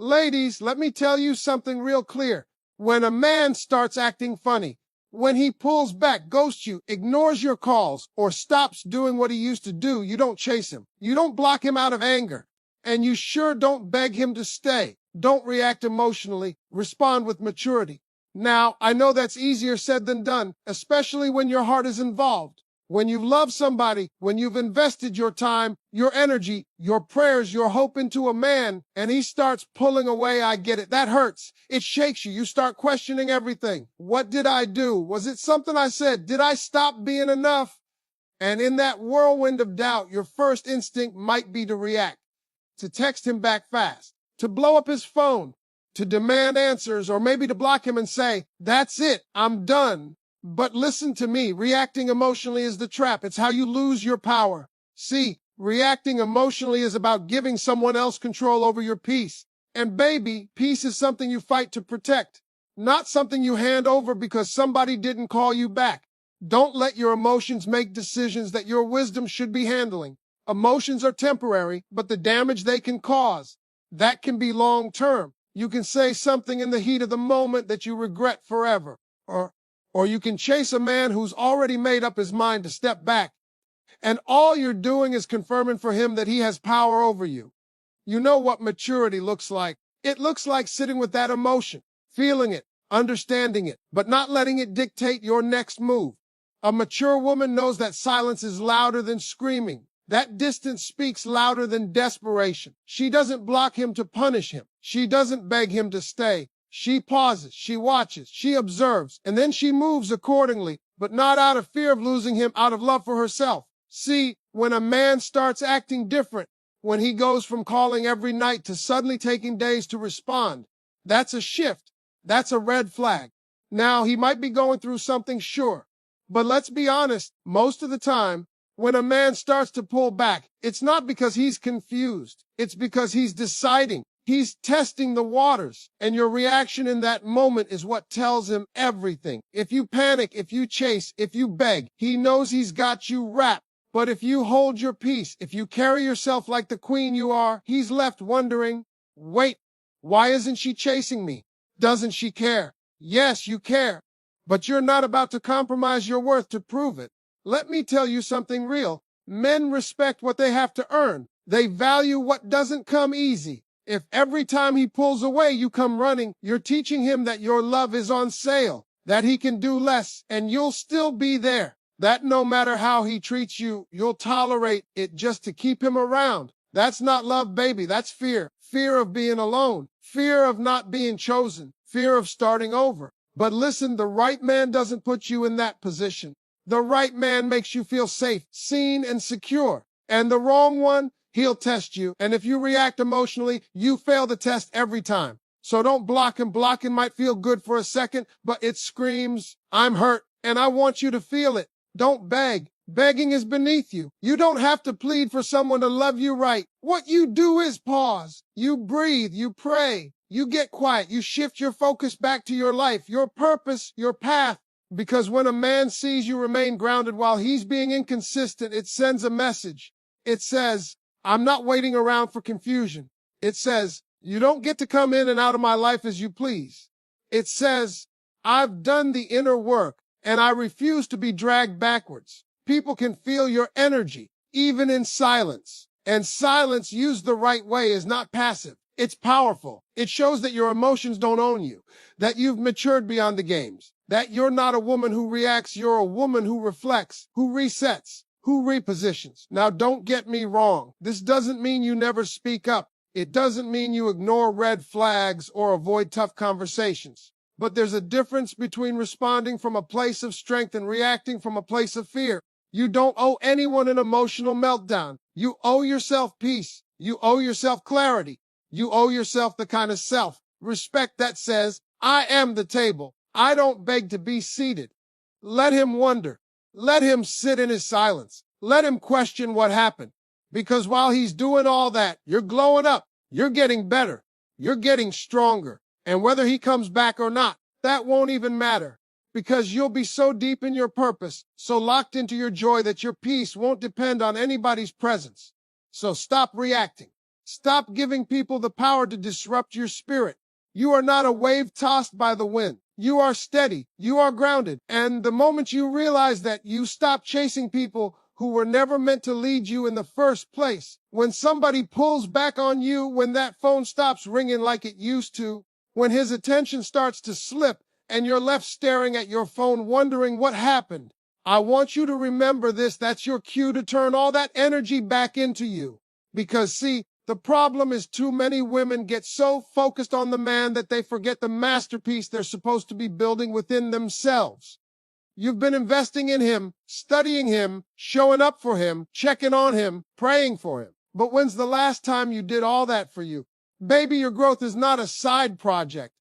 Ladies, let me tell you something real clear. When a man starts acting funny, when he pulls back, ghosts you, ignores your calls, or stops doing what he used to do, you don't chase him. You don't block him out of anger. And you sure don't beg him to stay. Don't react emotionally. Respond with maturity. Now, I know that's easier said than done, especially when your heart is involved. When you've loved somebody, when you've invested your time, your energy, your prayers, your hope into a man, and he starts pulling away, I get it. That hurts. It shakes you. You start questioning everything. What did I do? Was it something I said? Did I stop being enough? And in that whirlwind of doubt, your first instinct might be to react, to text him back fast, to blow up his phone, to demand answers, or maybe to block him and say, "That's it, I'm done." But listen to me, reacting emotionally is the trap. It's how you lose your power. See, reacting emotionally is about giving someone else control over your peace. And baby, peace is something you fight to protect, not something you hand over because somebody didn't call you back. Don't let your emotions make decisions that your wisdom should be handling. Emotions are temporary, but the damage they can cause, that can be long term. You can say something in the heat of the moment that you regret forever. Or you can chase a man who's already made up his mind to step back. And all you're doing is confirming for him that he has power over you. You know what maturity looks like. It looks like sitting with that emotion, feeling it, understanding it, but not letting it dictate your next move. A mature woman knows that silence is louder than screaming. That distance speaks louder than desperation. She doesn't block him to punish him. She doesn't beg him to stay. She pauses, she watches, she observes, and then she moves accordingly, but not out of fear of losing him, out of love for herself. See, when a man starts acting different, when he goes from calling every night to suddenly taking days to respond, that's a shift. That's a red flag. Now, he might be going through something, sure, but let's be honest, most of the time, when a man starts to pull back, it's not because he's confused. It's because he's deciding. He's testing the waters, and your reaction in that moment is what tells him everything. If you panic, if you chase, if you beg, he knows he's got you wrapped. But if you hold your peace, if you carry yourself like the queen you are, he's left wondering, wait, why isn't she chasing me? Doesn't she care? Yes, you care, but you're not about to compromise your worth to prove it. Let me tell you something real. Men respect what they have to earn. They value what doesn't come easy. If every time he pulls away you come running, you're teaching him that your love is on sale, that he can do less, and you'll still be there. That no matter how he treats you, you'll tolerate it just to keep him around. That's not love, baby. That's fear. Fear of being alone. Fear of not being chosen. Fear of starting over. But listen, the right man doesn't put you in that position. The right man makes you feel safe, seen, and secure. And the wrong one, he'll test you. And if you react emotionally, you fail the test every time. So don't block him. Blocking might feel good for a second, but it screams, "I'm hurt," and I want you to feel it. Don't beg. Begging is beneath you. You don't have to plead for someone to love you right. What you do is pause. You breathe. You pray. You get quiet. You shift your focus back to your life, your purpose, your path. Because when a man sees you remain grounded while he's being inconsistent, it sends a message. It says, "I'm not waiting around for confusion." It says, "You don't get to come in and out of my life as you please." It says, "I've done the inner work, and I refuse to be dragged backwards." People can feel your energy, even in silence. And silence used the right way is not passive. It's powerful. It shows that your emotions don't own you, that you've matured beyond the games, that you're not a woman who reacts, you're a woman who reflects, who resets, who repositions. Now, don't get me wrong. This doesn't mean you never speak up. It doesn't mean you ignore red flags or avoid tough conversations. But there's a difference between responding from a place of strength and reacting from a place of fear. You don't owe anyone an emotional meltdown. You owe yourself peace. You owe yourself clarity. You owe yourself the kind of self-respect that says, "I am the table. I don't beg to be seated." Let him wonder. Let him sit in his silence. Let him question what happened. Because while he's doing all that, you're glowing up. You're getting better. You're getting stronger. And whether he comes back or not, that won't even matter. Because you'll be so deep in your purpose, so locked into your joy that your peace won't depend on anybody's presence. So stop reacting. Stop giving people the power to disrupt your spirit. You are not a wave tossed by the wind. You are steady. You are grounded. And the moment you realize that, you stop chasing people who were never meant to lead you in the first place. When somebody pulls back on you, when that phone stops ringing like it used to, when his attention starts to slip and you're left staring at your phone wondering what happened, I want you to remember this. That's your cue to turn all that energy back into you. Because see, the problem is too many women get so focused on the man that they forget the masterpiece they're supposed to be building within themselves. You've been investing in him, studying him, showing up for him, checking on him, praying for him. But when's the last time you did all that for you? Baby, your growth is not a side project.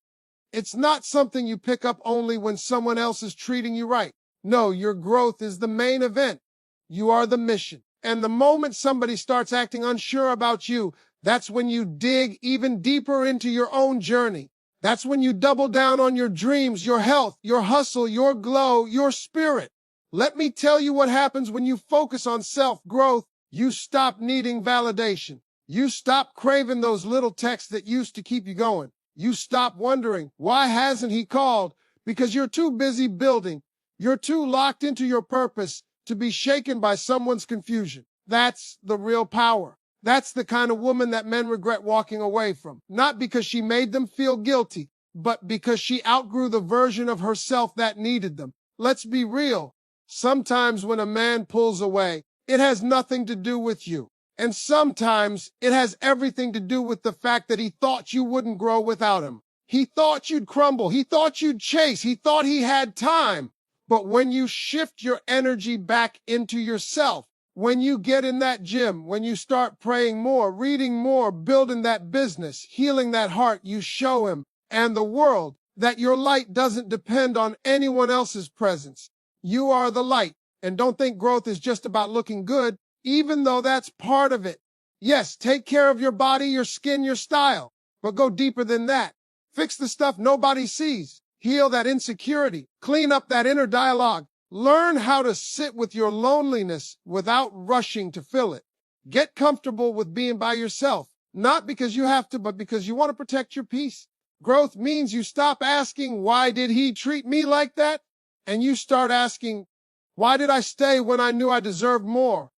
It's not something you pick up only when someone else is treating you right. No, your growth is the main event. You are the mission. And the moment somebody starts acting unsure about you, that's when you dig even deeper into your own journey. That's when you double down on your dreams, your health, your hustle, your glow, your spirit. Let me tell you what happens when you focus on self-growth. You stop needing validation. You stop craving those little texts that used to keep you going. You stop wondering, why hasn't he called? Because you're too busy building. You're too locked into your purpose to be shaken by someone's confusion. That's the real power. That's the kind of woman that men regret walking away from. Not because she made them feel guilty, but because she outgrew the version of herself that needed them. Let's be real. Sometimes when a man pulls away, it has nothing to do with you. And sometimes it has everything to do with the fact that he thought you wouldn't grow without him. He thought you'd crumble. He thought you'd chase. He thought he had time. But when you shift your energy back into yourself, when you get in that gym, when you start praying more, reading more, building that business, healing that heart, you show him and the world that your light doesn't depend on anyone else's presence. You are the light. And don't think growth is just about looking good, even though that's part of it. Yes, take care of your body, your skin, your style, but go deeper than that. Fix the stuff nobody sees. Heal that insecurity. Clean up that inner dialogue. Learn how to sit with your loneliness without rushing to fill it. Get comfortable with being by yourself, not because you have to, but because you want to protect your peace. Growth means you stop asking, why did he treat me like that? And you start asking, why did I stay when I knew I deserved more?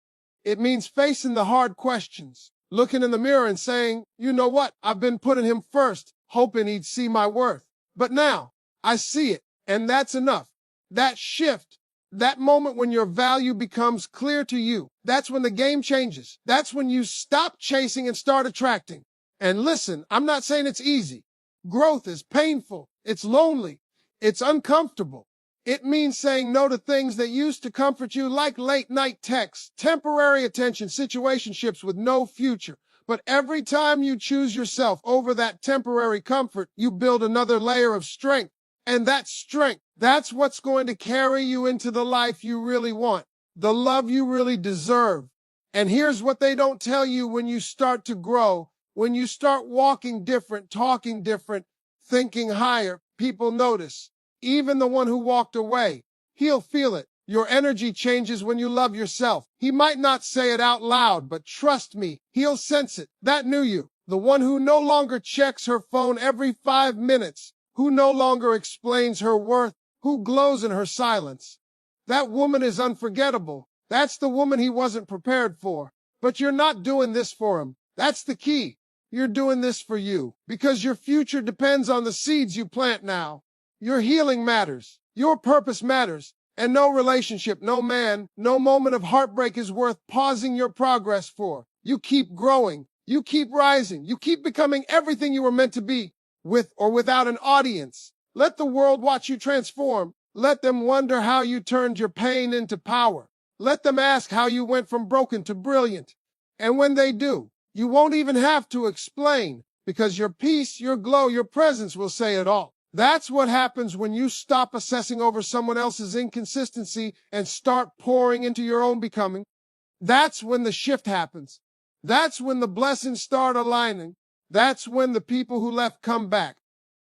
It means facing the hard questions, looking in the mirror and saying, you know what? I've been putting him first, hoping he'd see my worth. But now I see it, and that's enough. That shift, that moment when your value becomes clear to you, that's when the game changes. That's when you stop chasing and start attracting. And listen, I'm not saying it's easy. Growth is painful. It's lonely. It's uncomfortable. It means saying no to things that used to comfort you, like late night texts, temporary attention, situationships with no future. But every time you choose yourself over that temporary comfort, you build another layer of strength. And that strength, that's what's going to carry you into the life you really want, the love you really deserve. And here's what they don't tell you when you start to grow, when you start walking different, talking different, thinking higher, people notice. Even the one who walked away, he'll feel it. Your energy changes when you love yourself. He might not say it out loud, but trust me, he'll sense it. That knew you. The one who no longer checks her phone every 5 minutes, who no longer explains her worth, who glows in her silence. That woman is unforgettable. That's the woman he wasn't prepared for. But you're not doing this for him. That's the key. You're doing this for you, because your future depends on the seeds you plant now. Your healing matters. Your purpose matters. And no relationship, no man, no moment of heartbreak is worth pausing your progress for. You keep growing. You keep rising. You keep becoming everything you were meant to be, with or without an audience. Let the world watch you transform. Let them wonder how you turned your pain into power. Let them ask how you went from broken to brilliant. And when they do, you won't even have to explain, because your peace, your glow, your presence will say it all. That's what happens when you stop assessing over someone else's inconsistency and start pouring into your own becoming. That's when the shift happens. That's when the blessings start aligning. That's when the people who left come back.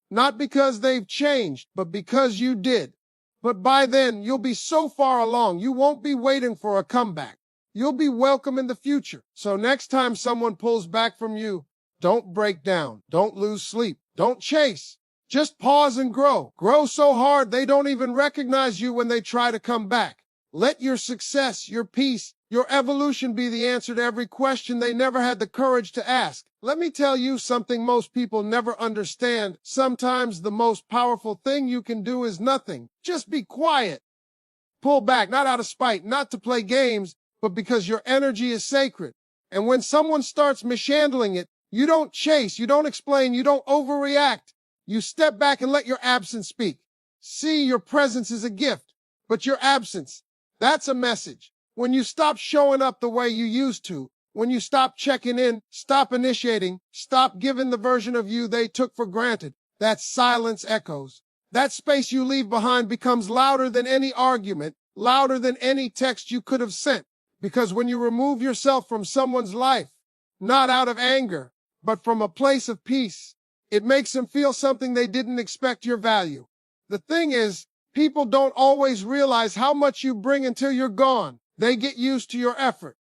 Not because they've changed, but because you did. But by then, you'll be so far along, you won't be waiting for a comeback. You'll be welcome in the future. So next time someone pulls back from you, don't break down. Don't lose sleep. Don't chase. Just pause and grow. Grow so hard they don't even recognize you when they try to come back. Let your success, your peace, your evolution be the answer to every question they never had the courage to ask. Let me tell you something most people never understand. Sometimes the most powerful thing you can do is nothing. Just be quiet. Pull back, not out of spite, not to play games, but because your energy is sacred. And when someone starts mishandling it, you don't chase, you don't explain, you don't overreact. You step back and let your absence speak. See, your presence is a gift, but your absence, that's a message. When you stop showing up the way you used to, when you stop checking in, stop initiating, stop giving the version of you they took for granted, that silence echoes. That space you leave behind becomes louder than any argument, louder than any text you could have sent. Because when you remove yourself from someone's life, not out of anger, but from a place of peace, it makes them feel something they didn't expect your value. The thing is, people don't always realize how much you bring until you're gone. They get used to your effort.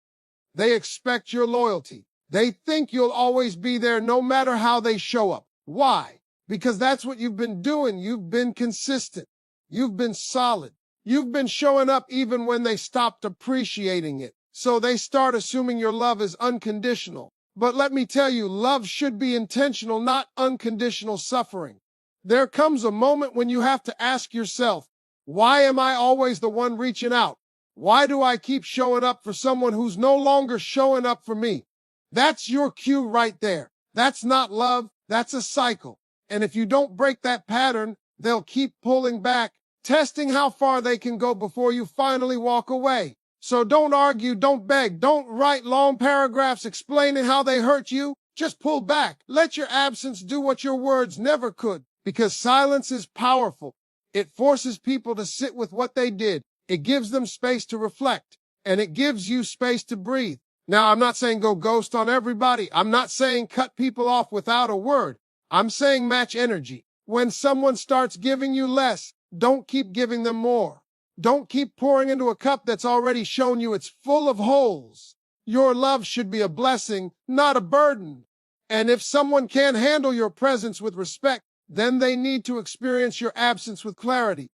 They expect your loyalty. They think you'll always be there no matter how they show up. Why? Because that's what you've been doing. You've been consistent. You've been solid. You've been showing up even when they stopped appreciating it. So they start assuming your love is unconditional. But let me tell you, love should be intentional, not unconditional suffering. There comes a moment when you have to ask yourself, why am I always the one reaching out? Why do I keep showing up for someone who's no longer showing up for me? That's your cue right there. That's not love. That's a cycle. And if you don't break that pattern, they'll keep pulling back, testing how far they can go before you finally walk away. So don't argue, don't beg, don't write long paragraphs explaining how they hurt you. Just pull back. Let your absence do what your words never could, because silence is powerful. It forces people to sit with what they did. It gives them space to reflect, and it gives you space to breathe. Now, I'm not saying go ghost on everybody. I'm not saying cut people off without a word. I'm saying match energy. When someone starts giving you less, don't keep giving them more. Don't keep pouring into a cup that's already shown you it's full of holes. Your love should be a blessing, not a burden. And if someone can't handle your presence with respect, then they need to experience your absence with clarity.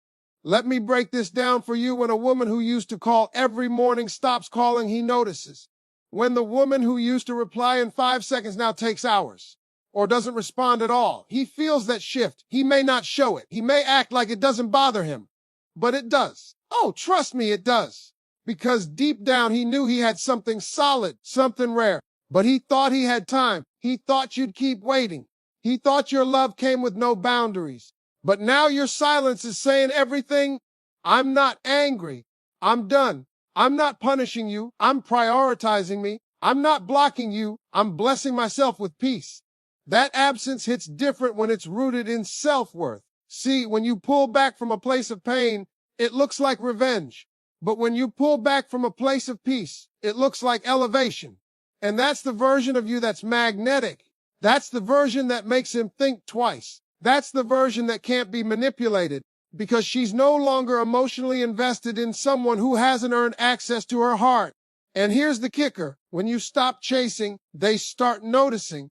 Let me break this down for you. When a woman who used to call every morning stops calling, he notices. When the woman who used to reply in 5 seconds now takes hours or doesn't respond at all, he feels that shift. He may not show it. He may act like it doesn't bother him, but it does. Oh, trust me, it does. Because deep down, he knew he had something solid, something rare, but he thought he had time. He thought you'd keep waiting. He thought your love came with no boundaries. But now your silence is saying everything. I'm not angry. I'm done. I'm not punishing you. I'm prioritizing me. I'm not blocking you. I'm blessing myself with peace. That absence hits different when it's rooted in self-worth. See, when you pull back from a place of pain, it looks like revenge. But when you pull back from a place of peace, it looks like elevation. And that's the version of you that's magnetic. That's the version that makes him think twice. That's the version that can't be manipulated, because she's no longer emotionally invested in someone who hasn't earned access to her heart. And here's the kicker. When you stop chasing, they start noticing.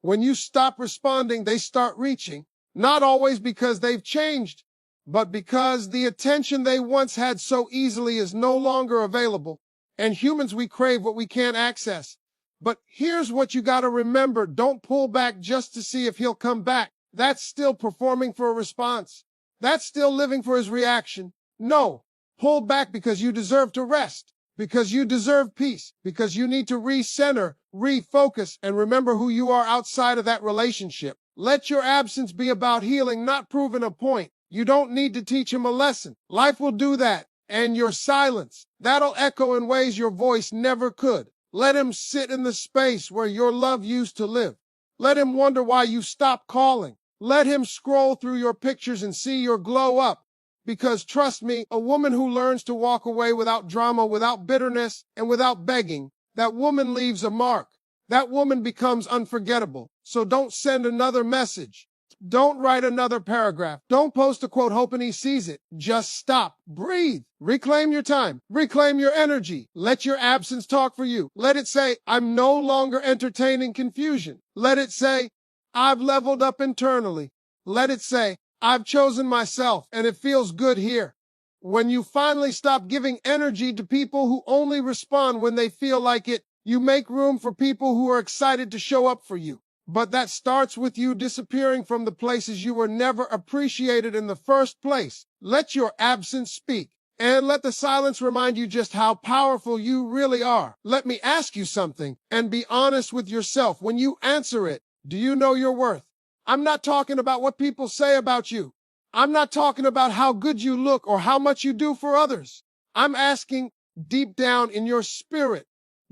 When you stop responding, they start reaching. Not always because they've changed, but because the attention they once had so easily is no longer available. And humans, we crave what we can't access. But here's what you got to remember. Don't pull back just to see if he'll come back. That's still performing for a response. That's still living for his reaction. No, pull back because you deserve to rest, because you deserve peace, because you need to recenter, refocus, and remember who you are outside of that relationship. Let your absence be about healing, not proving a point. You don't need to teach him a lesson. Life will do that. And your silence, that'll echo in ways your voice never could. Let him sit in the space where your love used to live. Let him wonder why you stopped calling. Let him scroll through your pictures and see your glow up. Because trust me, a woman who learns to walk away without drama, without bitterness, and without begging, that woman leaves a mark. That woman becomes unforgettable. So don't send another message. Don't write another paragraph. Don't post a quote hoping he sees it. Just stop. Breathe. Reclaim your time. Reclaim your energy. Let your absence talk for you. Let it say, I'm no longer entertaining confusion. Let it say, I've leveled up internally. Let it say, I've chosen myself and it feels good here. When you finally stop giving energy to people who only respond when they feel like it, you make room for people who are excited to show up for you. But that starts with you disappearing from the places you were never appreciated in the first place. Let your absence speak. And let the silence remind you just how powerful you really are. Let me ask you something, and be honest with yourself. When you answer it, do you know your worth? I'm not talking about what people say about you. I'm not talking about how good you look or how much you do for others. I'm asking deep down in your spirit,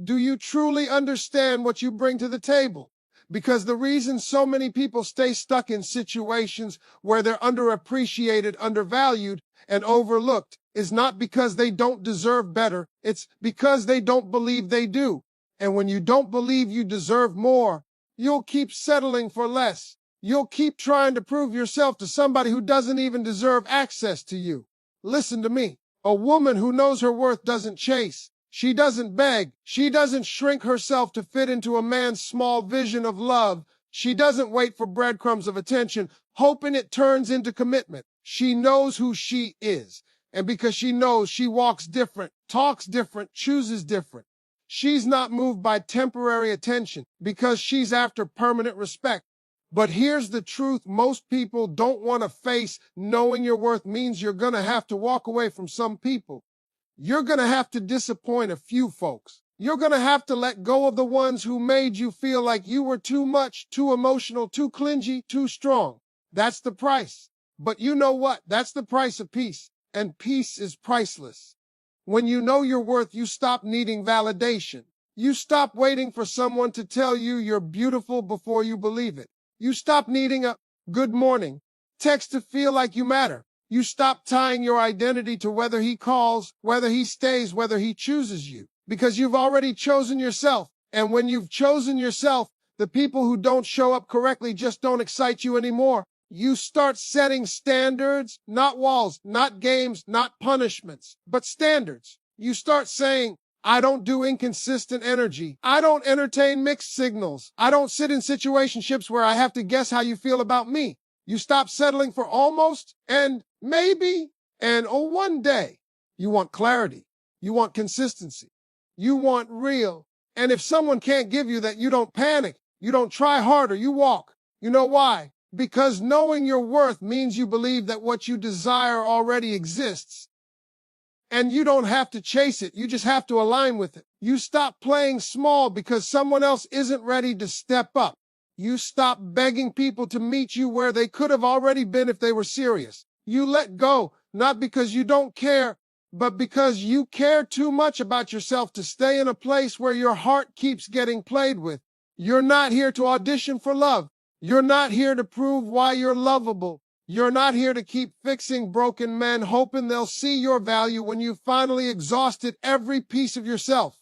do you truly understand what you bring to the table? Because the reason so many people stay stuck in situations where they're underappreciated, undervalued, and overlooked is not because they don't deserve better. It's because they don't believe they do. And when you don't believe you deserve more, you'll keep settling for less. You'll keep trying to prove yourself to somebody who doesn't even deserve access to you. Listen to me. A woman who knows her worth doesn't chase. She doesn't beg. She doesn't shrink herself to fit into a man's small vision of love. She doesn't wait for breadcrumbs of attention, hoping it turns into commitment. She knows who she is. And because she knows, she walks different, talks different, chooses different. She's not moved by temporary attention because she's after permanent respect. But here's the truth. Most people don't want to face. Knowing your worth means you're going to have to walk away from some people. You're going to have to disappoint a few folks. You're going to have to let go of the ones who made you feel like you were too much, too emotional, too clingy, too strong. That's the price. But you know what? That's the price of peace. And peace is priceless. When you know your worth, you stop needing validation. You stop waiting for someone to tell you you're beautiful before you believe it. You stop needing a good morning text to feel like you matter. You stop tying your identity to whether he calls, whether he stays, whether he chooses you, because you've already chosen yourself. And when you've chosen yourself, the people who don't show up correctly just don't excite you anymore. You start setting standards, not walls, not games, not punishments, but standards. You start saying, I don't do inconsistent energy. I don't entertain mixed signals. I don't sit in situationships where I have to guess how you feel about me. You stop settling for almost and maybe and one day. You want clarity. You want consistency. You want real. And if someone can't give you that, you don't panic. You don't try harder. You walk. You know why? Because knowing your worth means you believe that what you desire already exists. And you don't have to chase it. You just have to align with it. You stop playing small because someone else isn't ready to step up. You stop begging people to meet you where they could have already been if they were serious. You let go, not because you don't care, but because you care too much about yourself to stay in a place where your heart keeps getting played with. You're not here to audition for love. You're not here to prove why you're lovable. You're not here to keep fixing broken men, hoping they'll see your value when you've finally exhausted every piece of yourself.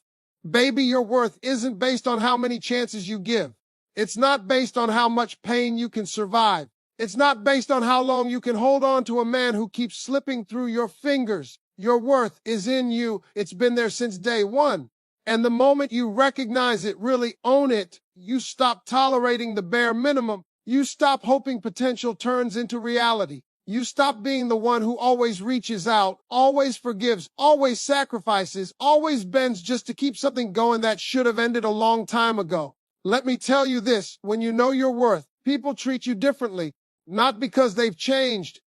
Baby, your worth isn't based on how many chances you give. It's not based on how much pain you can survive. It's not based on how long you can hold on to a man who keeps slipping through your fingers. Your worth is in you. It's been there since day one. And the moment you recognize it, really own it, you stop tolerating the bare minimum. You stop hoping potential turns into reality. You stop being the one who always reaches out, always forgives, always sacrifices, always bends just to keep something going that should have ended a long time ago. Let me tell you this, when you know your worth, people treat you differently, not because they've changed,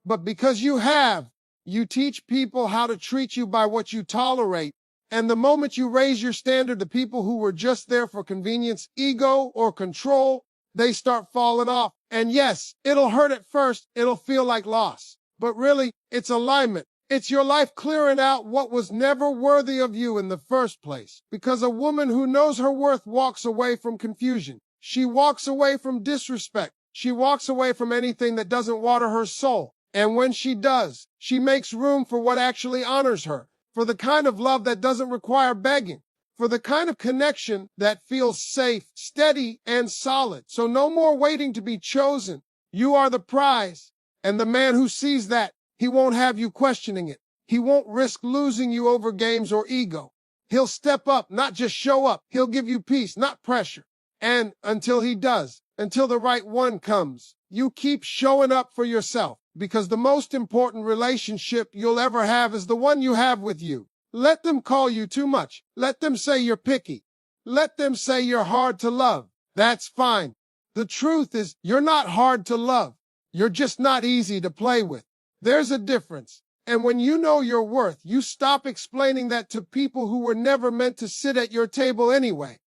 but because you have. You teach people how to treat you by what you tolerate. And the moment you raise your standard to people who were just there for convenience, ego, or control, they start falling off. And yes, it'll hurt at first. It'll feel like loss. But really, it's alignment. It's your life clearing out what was never worthy of you in the first place. Because a woman who knows her worth walks away from confusion. She walks away from disrespect. She walks away from anything that doesn't water her soul. And when she does, she makes room for what actually honors her, for the kind of love that doesn't require begging, for the kind of connection that feels safe, steady, and solid. So no more waiting to be chosen. You are the prize. And the man who sees that, he won't have you questioning it. He won't risk losing you over games or ego. He'll step up, not just show up. He'll give you peace, not pressure. And until he does, until the right one comes, you keep showing up for yourself, because the most important relationship you'll ever have is the one you have with you. Let them call you too much. Let them say you're picky. Let them say you're hard to love. That's fine. The truth is, you're not hard to love. You're just not easy to play with. There's a difference. And when you know your worth, you stop explaining that to people who were never meant to sit at your table anyway.